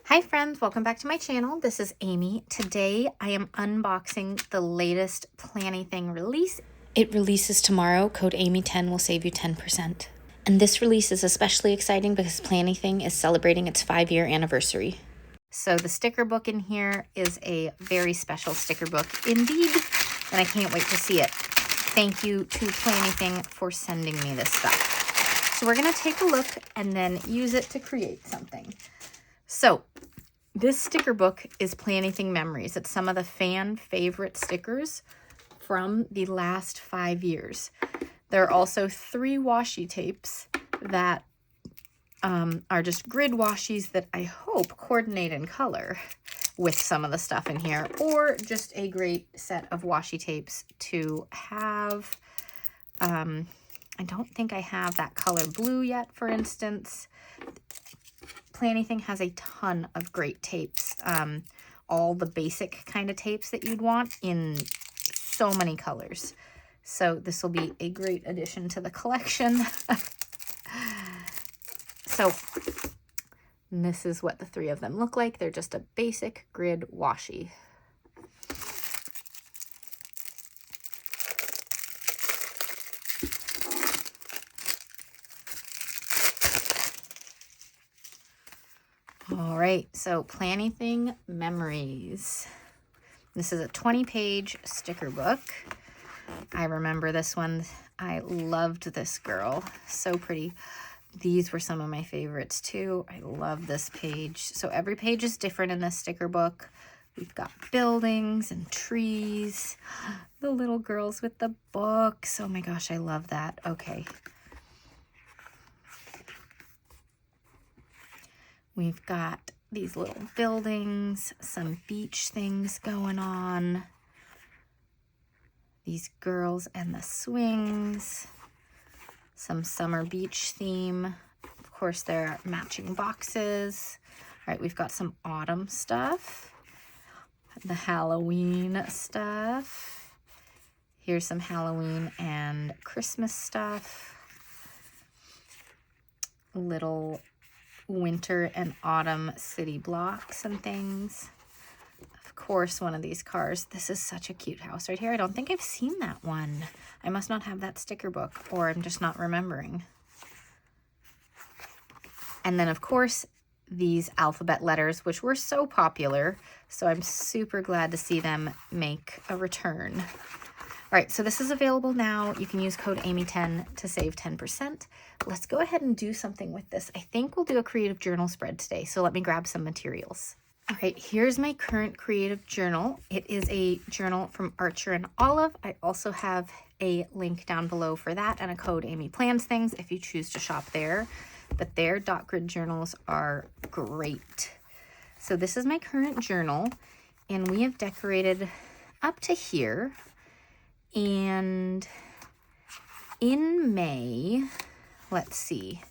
Hi friends, welcome back to my channel. This is Amy. Today I am unboxing the latest Planything release. It releases tomorrow. Code Amy10 will save you 10%. And this release is especially exciting because Planything is celebrating its 5-year anniversary. So the sticker book in here is a very special sticker book indeed, and I can't wait to see it. Thank you to Planything for sending me this stuff. So we're gonna take a look and then use it to create something. So this sticker book is Planything Memories. It's some of the fan favorite stickers from the last 5 years. There are also 3 washi tapes that are just grid washies that I hope coordinate in color with some of the stuff in here, or just a great set of washi tapes to have. I don't think I have that color blue yet, for instance. Planything has a ton of great tapes, all the basic kind of tapes that you'd want in so many colors. So this will be a great addition to the collection. So this is what the 3 of them look like. They're just a basic grid washi. All right, so Planything Memories. This is a 20-page sticker book. I remember this one. I loved this girl. So pretty. These were some of my favorites too. I love this page. So every page is different in this sticker book. We've got buildings and trees. The little girls with the books. Oh my gosh, I love that. Okay. We've got these little buildings, some beach things going on. These girls and the swings. Some summer beach theme. Of course, there are matching boxes. All right, we've got some autumn stuff. The Halloween stuff. Here's some Halloween and Christmas stuff. Little winter and autumn city blocks and things. Of course, one of these cars. This is such a cute house right here. I don't think I've seen that one. I must not have that sticker book, or I'm just not remembering. And then, of course, these alphabet letters, which were so popular. So I'm super glad to see them make a return. All right, so this is available now. You can use code Amy10 to save 10%. Let's go ahead and do something with this. I think we'll do a creative journal spread today, so let me grab some materials. All right, here's my current creative journal. It is a journal from Archer and Olive. I also have a link down below for that and a code Amy Plans Things if you choose to shop there. But their dot grid journals are great. So this is my current journal, and we have decorated up to here. And in May, let's see.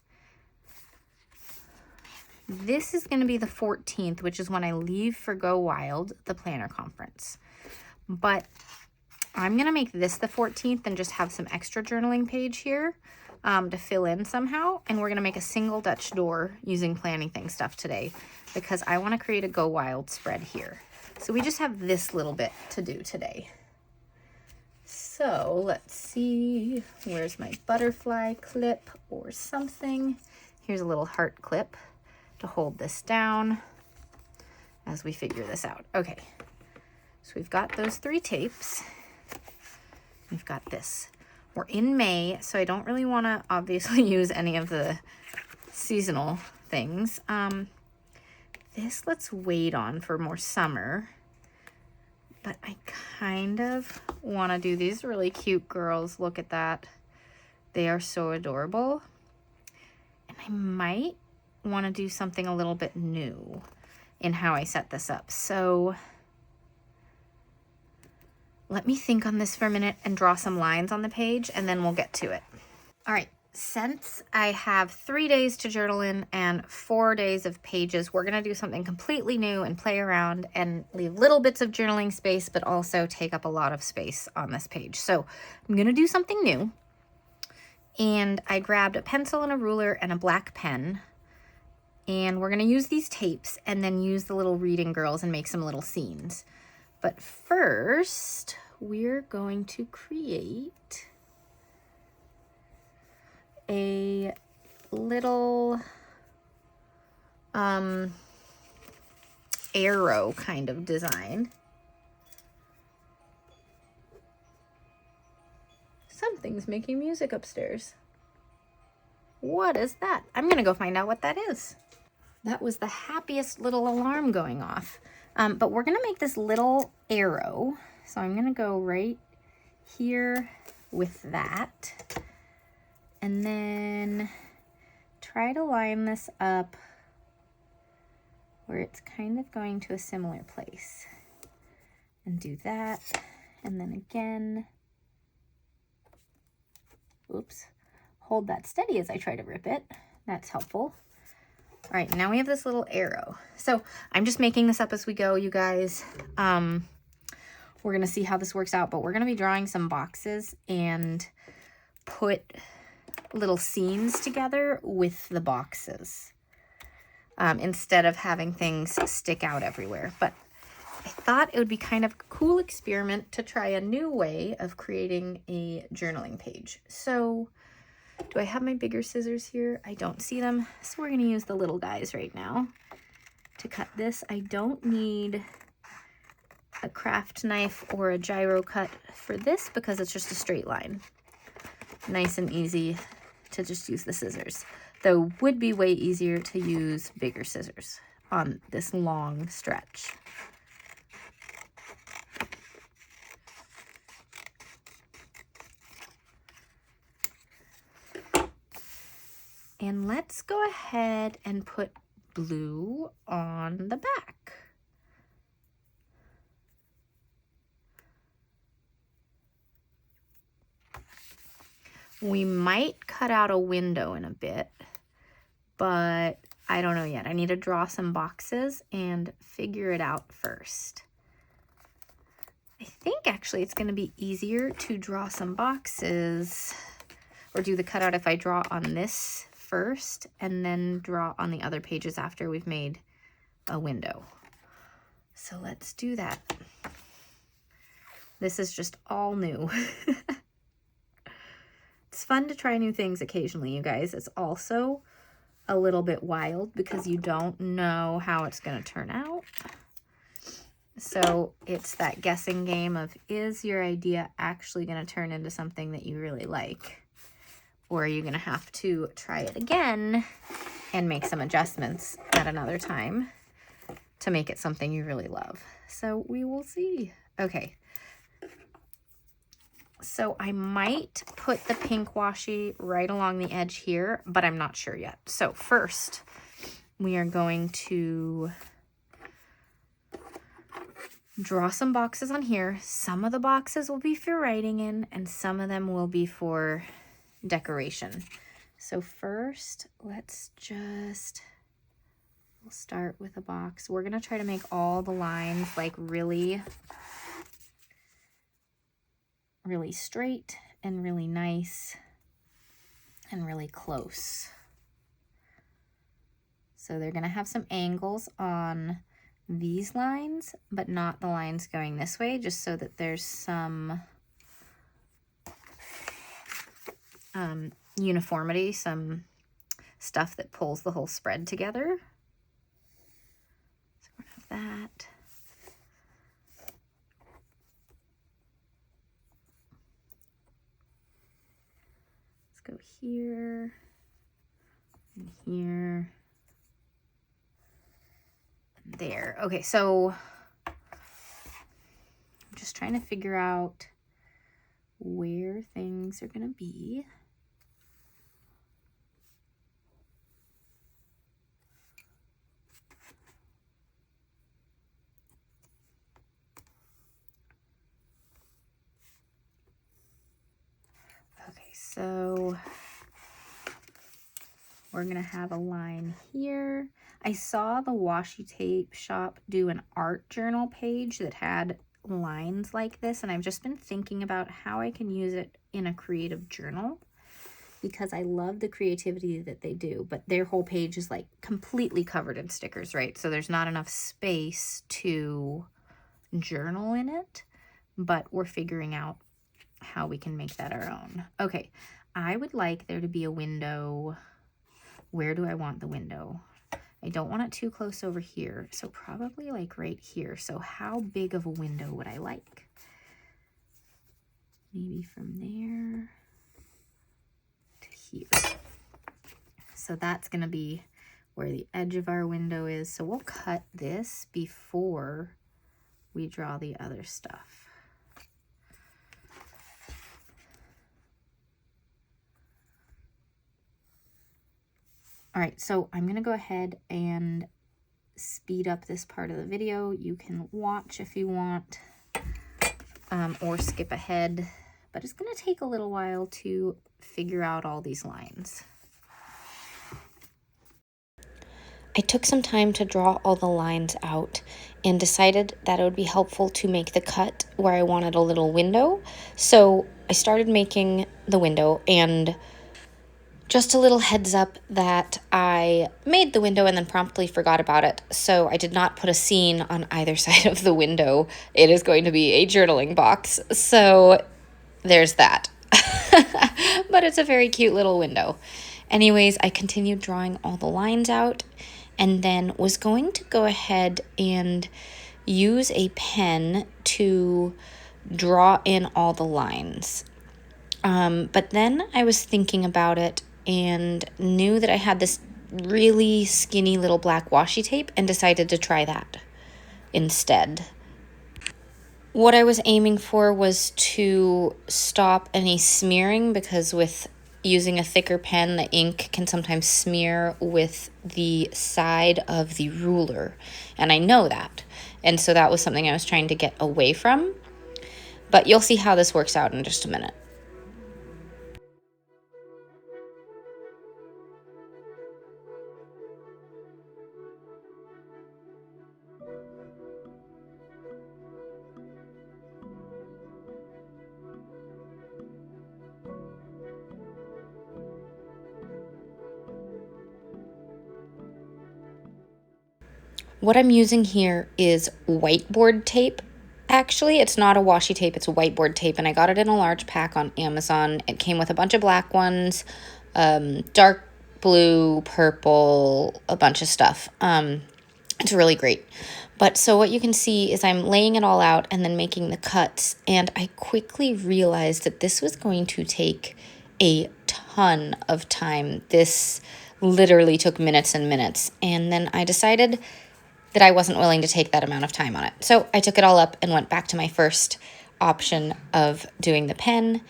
This is going to be the 14th, which is when I leave for Go Wild, the planner conference. But I'm going to make this the 14th and just have some extra journaling page here to fill in somehow. And we're going to make a single Dutch door using Planything stuff today because I want to create a Go Wild spread here. So we just have this little bit to do today. So let's see, where's my butterfly clip or something? Here's a little heart clip to hold this down as we figure this out. Okay, so we've got those 3 tapes. We've got this. We're in May, so I don't really want to obviously use any of the seasonal things. This let's wait on for more summer. But I kind of want to do these really cute girls. Look at that. They are so adorable. And I might want to do something a little bit new in how I set this up. So let me think on this for a minute and draw some lines on the page, and then we'll get to it. All right. Since I have 3 days to journal in and 4 days of pages, we're going to do something completely new and play around and leave little bits of journaling space, but also take up a lot of space on this page. So I'm going to do something new. And I grabbed a pencil and a ruler and a black pen. And we're gonna use these tapes and then use the little reading girls and make some little scenes. But first, we're going to create a little arrow kind of design. Something's making music upstairs. What is that? I'm gonna go find out what that is. That was the happiest little alarm going off. But we're gonna make this little arrow. So I'm gonna go right here with that. And then try to line this up where it's kind of going to a similar place. And do that. And then again, oops, hold that steady as I try to rip it. That's helpful. All right, now we have this little arrow. So I'm just making this up as we go, you guys. We're gonna see how this works out, but we're gonna be drawing some boxes and put little scenes together with the boxes instead of having things stick out everywhere. But I thought it would be kind of a cool experiment to try a new way of creating a journaling page. So do I have my bigger scissors here? I don't see them. So we're going to use the little guys right now to cut this. I don't need a craft knife or a gyro cut for this because it's just a straight line. Nice and easy to just use the scissors. Though would be way easier to use bigger scissors on this long stretch. And let's go ahead and put blue on the back. We might cut out a window in a bit, but I don't know yet. I need to draw some boxes and figure it out first. I think actually it's going to be easier to draw some boxes or do the cutout if I draw on this first and then draw on the other pages after we've made a window. So let's do that. This is just all new. It's fun to try new things occasionally, you guys. It's also a little bit wild because you don't know how it's going to turn out. So it's that guessing game of, is your idea actually going to turn into something that you really like? Or are you going to have to try it again and make some adjustments at another time to make it something you really love? So we will see. Okay. So I might put the pink washi right along the edge here, but I'm not sure yet. So first, we are going to draw some boxes on here. Some of the boxes will be for writing in, and some of them will be for decoration. So first, we'll start with a box. We're gonna try to make all the lines like really straight and really nice and really close. So they're gonna have some angles on these lines, but not the lines going this way, just so that there's some uniformity, some stuff that pulls the whole spread together. So we're gonna have that. Let's go here and here and there. Okay, so I'm just trying to figure out where things are gonna be. So we're gonna have a line here. I saw the washi tape shop do an art journal page that had lines like this, and I've just been thinking about how I can use it in a creative journal. because I love the creativity that they do, but their whole page is like completely covered in stickers, right? So there's not enough space to journal in it, but we're figuring out how we can make that our own. Okay, I would like there to be a window. Where do I want the window? I don't want it too close over here, so probably like right here. So how big of a window would I like? Maybe from there to here. So that's gonna be where the edge of our window is. So we'll cut this before we draw the other stuff. All right, so I'm gonna go ahead and speed up this part of the video. You can watch if you want, or skip ahead, but it's gonna take a little while to figure out all these lines. I took some time to draw all the lines out and decided that it would be helpful to make the cut where I wanted a little window. So I started making the window, and just a little heads up that I made the window and then promptly forgot about it. So I did not put a scene on either side of the window. It is going to be a journaling box. So there's that. But it's a very cute little window. Anyways, I continued drawing all the lines out and then was going to go ahead and use a pen to draw in all the lines. But then I was thinking about it and knew that I had this really skinny little black washi tape and decided to try that instead. What I was aiming for was to stop any smearing, because with using a thicker pen, the ink can sometimes smear with the side of the ruler, and I know that. And so that was something I was trying to get away from. But you'll see how this works out in just a minute. What I'm using here is whiteboard tape. Actually, it's not a washi tape, it's a whiteboard tape, and I got it in a large pack on Amazon. It came with a bunch of black ones, dark blue, purple, a bunch of stuff. It's really great. But so what you can see is I'm laying it all out and then making the cuts, and I quickly realized that this was going to take a ton of time. This literally took minutes and minutes, and then I decided that I wasn't willing to take that amount of time on it. So I took it all up and went back to my first option of doing the pen,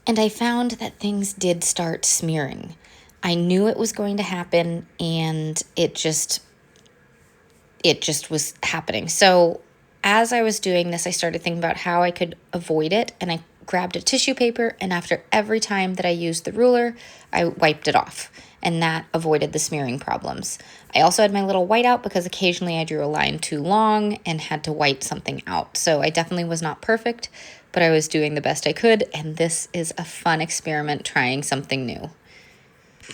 and I found that things did start smearing. I knew it was going to happen, and it just was happening. So as I was doing this, I started thinking about how I could avoid it, and I grabbed a tissue paper, and after every time that I used the ruler, I wiped it off, and that avoided the smearing problems. I also had my little whiteout because occasionally I drew a line too long and had to white something out. So I definitely was not perfect, but I was doing the best I could, and this is a fun experiment trying something new.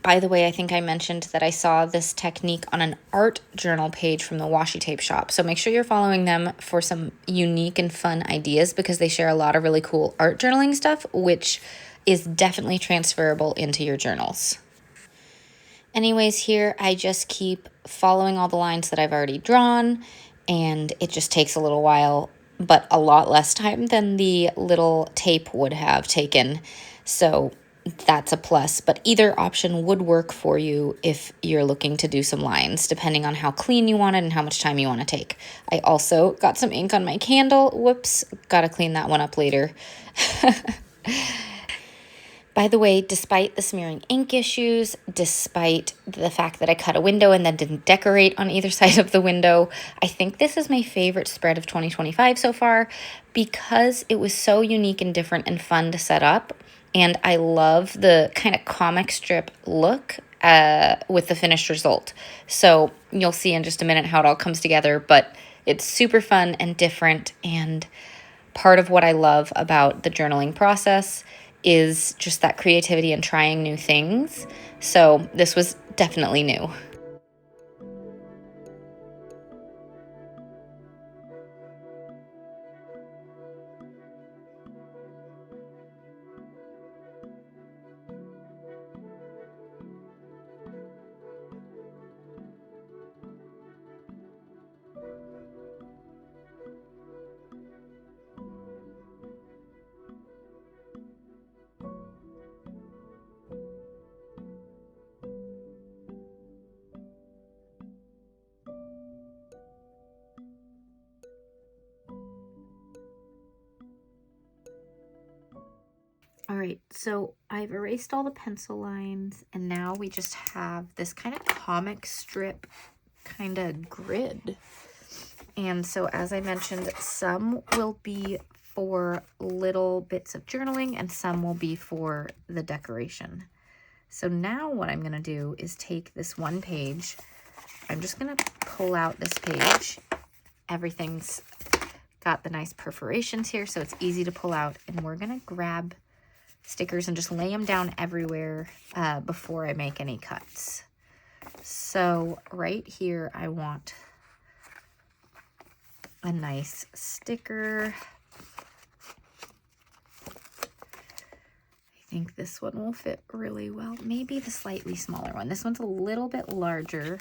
By the way, I think I mentioned that I saw this technique on an art journal page from the washi tape shop. So make sure you're following them for some unique and fun ideas, because they share a lot of really cool art journaling stuff, which is definitely transferable into your journals. Anyways, here I just keep following all the lines that I've already drawn, and it just takes a little while, but a lot less time than the little tape would have taken. So that's a plus, but either option would work for you if you're looking to do some lines, depending on how clean you want it and how much time you want to take. I also got some ink on my candle. Whoops, gotta clean that one up later. By the way, despite the smearing ink issues, despite the fact that I cut a window and then didn't decorate on either side of the window, I think this is my favorite spread of 2025 so far, because it was so unique and different and fun to set up. And I love the kind of comic strip look with the finished result. So you'll see in just a minute how it all comes together, but it's super fun and different, and part of what I love about the journaling process is just that creativity and trying new things. So this was definitely new. All right, so I've erased all the pencil lines, and now we just have this kind of comic strip kind of grid. And so as I mentioned, some will be for little bits of journaling and some will be for the decoration. So now what I'm gonna do is take this one page. I'm just gonna pull out this page. Everything's got the nice perforations here, so it's easy to pull out. And we're gonna grab stickers and just lay them down everywhere before I make any cuts. So right here, I want a nice sticker. I think this one will fit really well. Maybe the slightly smaller one. This one's a little bit larger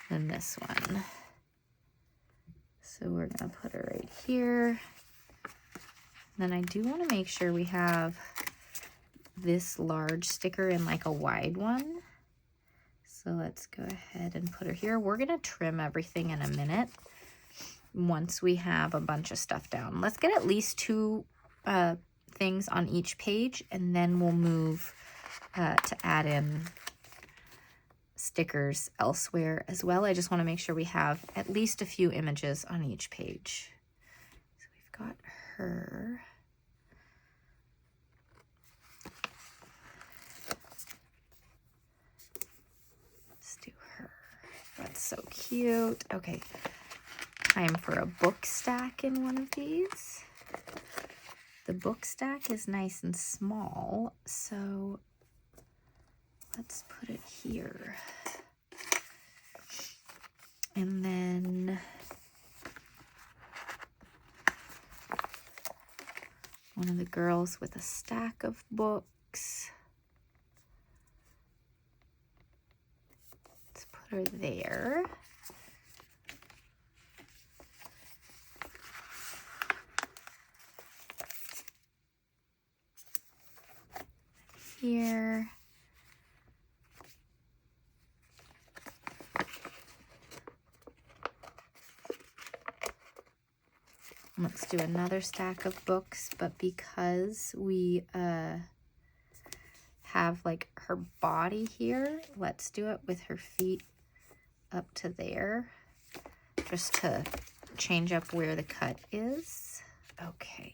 than this one. So we're gonna put her right here. Then I do want to make sure we have this large sticker in like a wide one. So let's go ahead and put her here. We're going to trim everything in a minute once we have a bunch of stuff down. Let's get at least 2 things on each page, and then we'll move to add in stickers elsewhere as well. I just want to make sure we have at least a few images on each page. So we've got her. Let's do her. That's so cute. Okay, time for a book stack in one of these. The book stack is nice and small, so let's put it here. And then one of the girls with a stack of books. Let's put her there. Here. Let's do another stack of books, but because we have like her body here, let's do it with her feet up to there, just to change up where the cut is. Okay,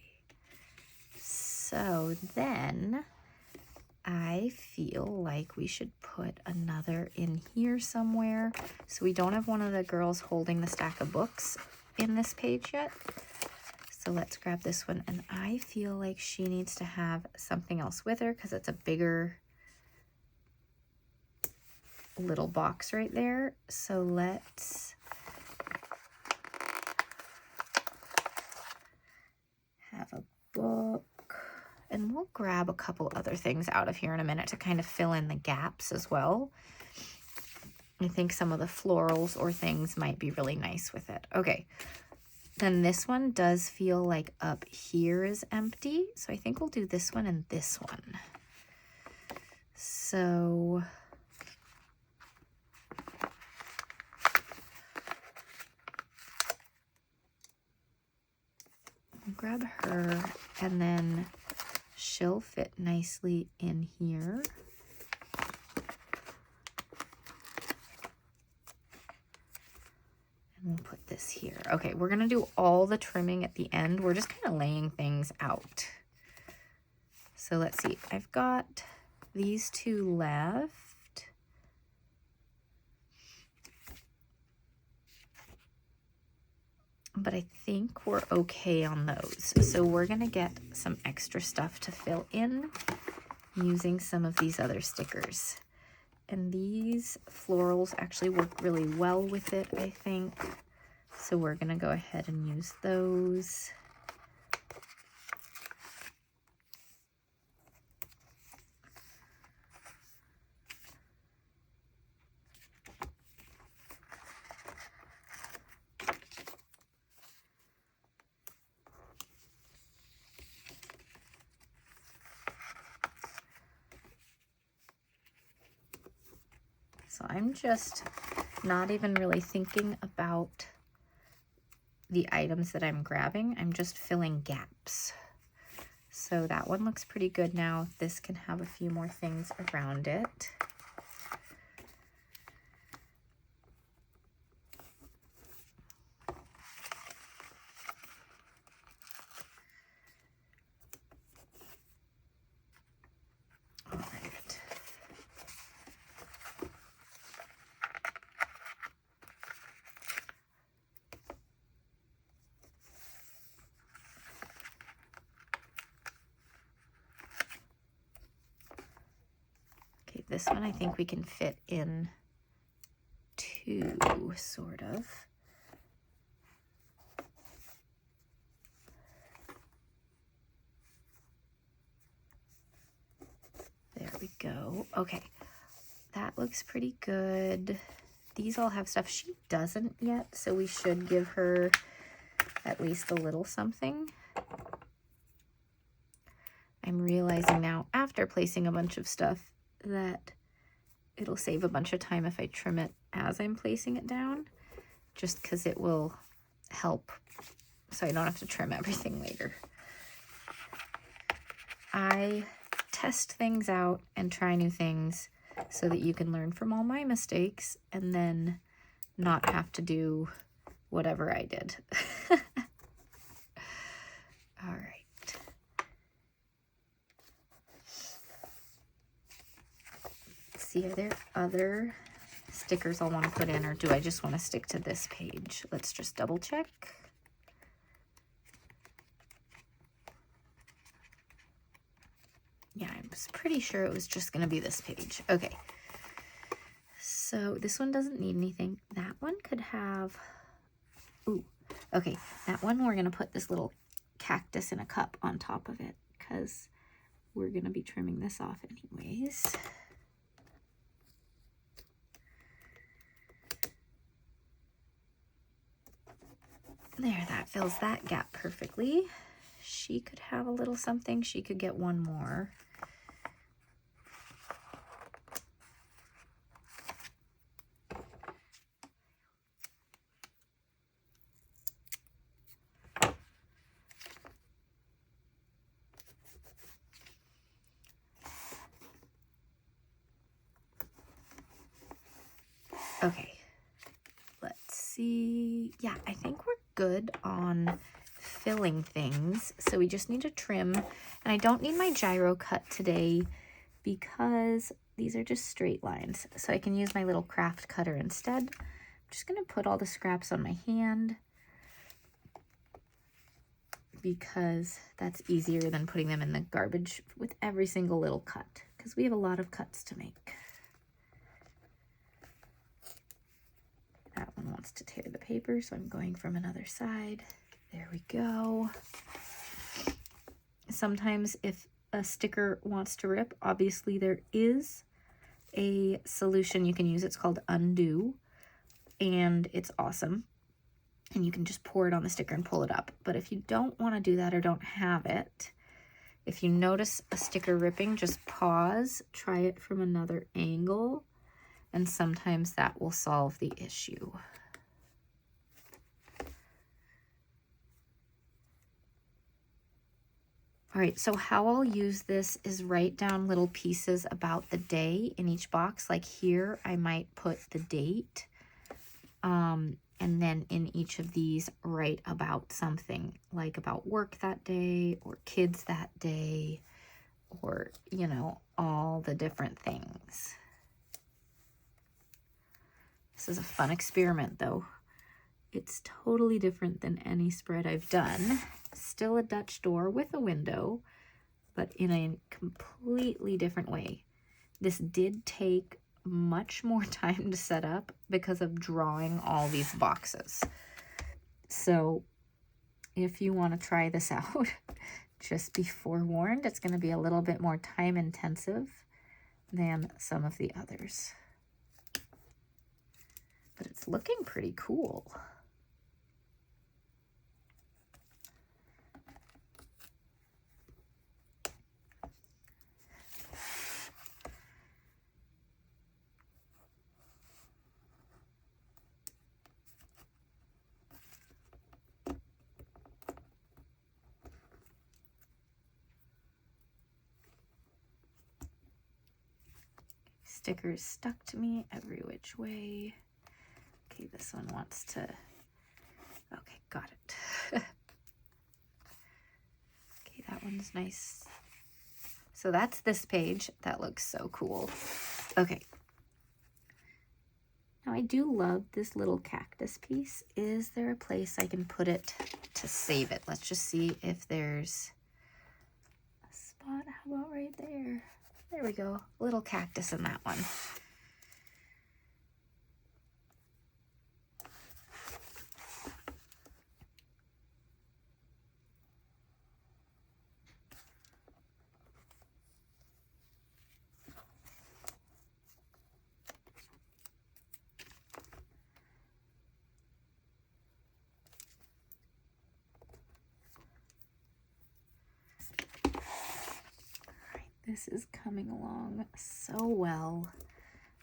so then I feel like we should put another in here somewhere. So we don't have one of the girls holding the stack of books in this page yet. So let's grab this one, and I feel like she needs to have something else with her because it's a bigger little box right there. So let's have a book, and we'll grab a couple other things out of here in a minute to kind of fill in the gaps as well. I think some of the florals or things might be really nice with it. Okay. Then this one does feel like up here is empty. So I think we'll do this one and this one. So I'll grab her, and then she'll fit nicely in here. And we'll put this here. Okay, we're gonna do all the trimming at the end. We're just kind of laying things out. So let's see, I've got these 2 left. but I think we're okay on those. So we're gonna get some extra stuff to fill in using some of these other stickers. And these florals actually work really well with it, I think. So we're gonna go ahead and use those. So I'm just not even really thinking about the items that I'm grabbing. I'm just filling gaps. So that one looks pretty good now. This can have a few more things around it. All right. Okay, this one I think we can fit in two, sort of. There we go. Okay, that looks pretty good. These all have stuff she doesn't yet, so we should give her at least a little something. I'm realizing now, after placing a bunch of stuff, that it'll save a bunch of time if I trim it as I'm placing it down, just because it will help so I don't have to trim everything later. I test things out and try new things so that you can learn from all my mistakes and then not have to do whatever I did. All right. Let's see, are there other stickers I'll want to put in, or do I just want to stick to this page? Let's just double check. Yeah, I was pretty sure it was just going to be this page. Okay. So this one doesn't need anything. That one could have... Ooh. Okay, that one we're going to put this little cactus in a cup on top of it because we're going to be trimming this off anyways. There, that fills that gap perfectly. She could have a little something. She could get one more. Okay, let's see. Yeah, I think we're good on filling things. So we just need to trim. And I don't need my gyro cut today because these are just straight lines. So I can use my little craft cutter instead. I'm just going to put all the scraps on my hand because that's easier than putting them in the garbage with every single little cut because we have a lot of cuts to make. That one wants to tear the paper, so I'm going from another side. There we go. Sometimes if a sticker wants to rip, obviously there is a solution you can use. It's called Undo, and it's awesome. And you can just pour it on the sticker and pull it up. But if you don't want to do that or don't have it, if you notice a sticker ripping, just pause, try it from another angle, and sometimes that will solve the issue. All right, so how I'll use this is write down little pieces about the day in each box. Like here, I might put the date, and then in each of these, write about something, like about work that day, or kids that day, or, you know, all the different things. This is a fun experiment, though. It's totally different than any spread I've done. Still a Dutch door with a window, but in a completely different way. This did take much more time to set up because of drawing all these boxes. So if you want to try this out, just be forewarned, it's going to be a little bit more time intensive than some of the others. But it's looking pretty cool. Stickers stuck to me every which way. Okay, this one wants to, okay, got it. Okay, that one's nice. So that's this page. That looks so cool. Okay. Now I do love this little cactus piece. Is there a place I can put it to save it? Let's just see if there's a spot. How about right there? There we go. Little cactus in that one. This is coming along so well.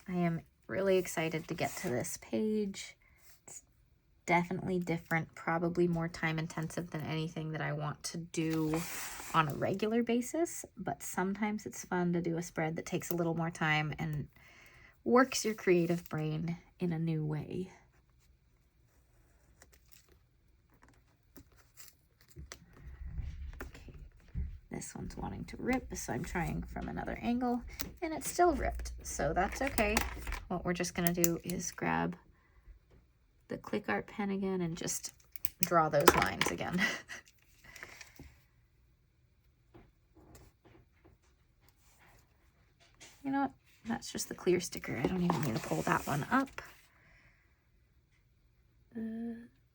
I am really excited to get to this page. It's definitely different, probably more time intensive than anything that I want to do on a regular basis, but sometimes it's fun to do a spread that takes a little more time and works your creative brain in a new way. This one's wanting to rip, so I'm trying from another angle, and it's still ripped, so that's okay. What we're just gonna do is grab the click art pen again and just draw those lines again. You know what? That's just the clear sticker. I don't even need to pull that one up.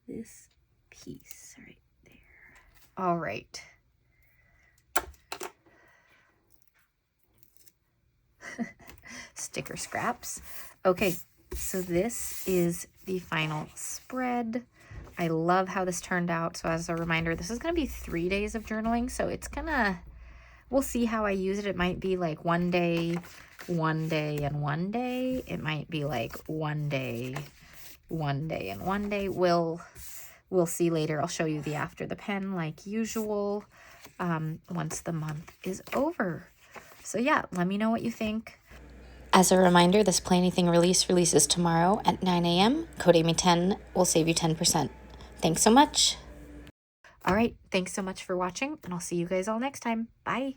This piece right there. All right. Sticker scraps. Okay, so this is the final spread. I love how this turned out. So as a reminder, this is going to be 3 days of journaling. So it's gonna, we'll see how I use it. It might be like one day, and one day. It might be like one day, and one day. We'll see later. I'll show you the after the pen like usual once the month is over. So yeah, let me know what you think. As a reminder, this Planything releases tomorrow at 9 a.m. Code Amy10 will save you 10%. Thanks so much. All right, thanks so much for watching, and I'll see you guys all next time. Bye.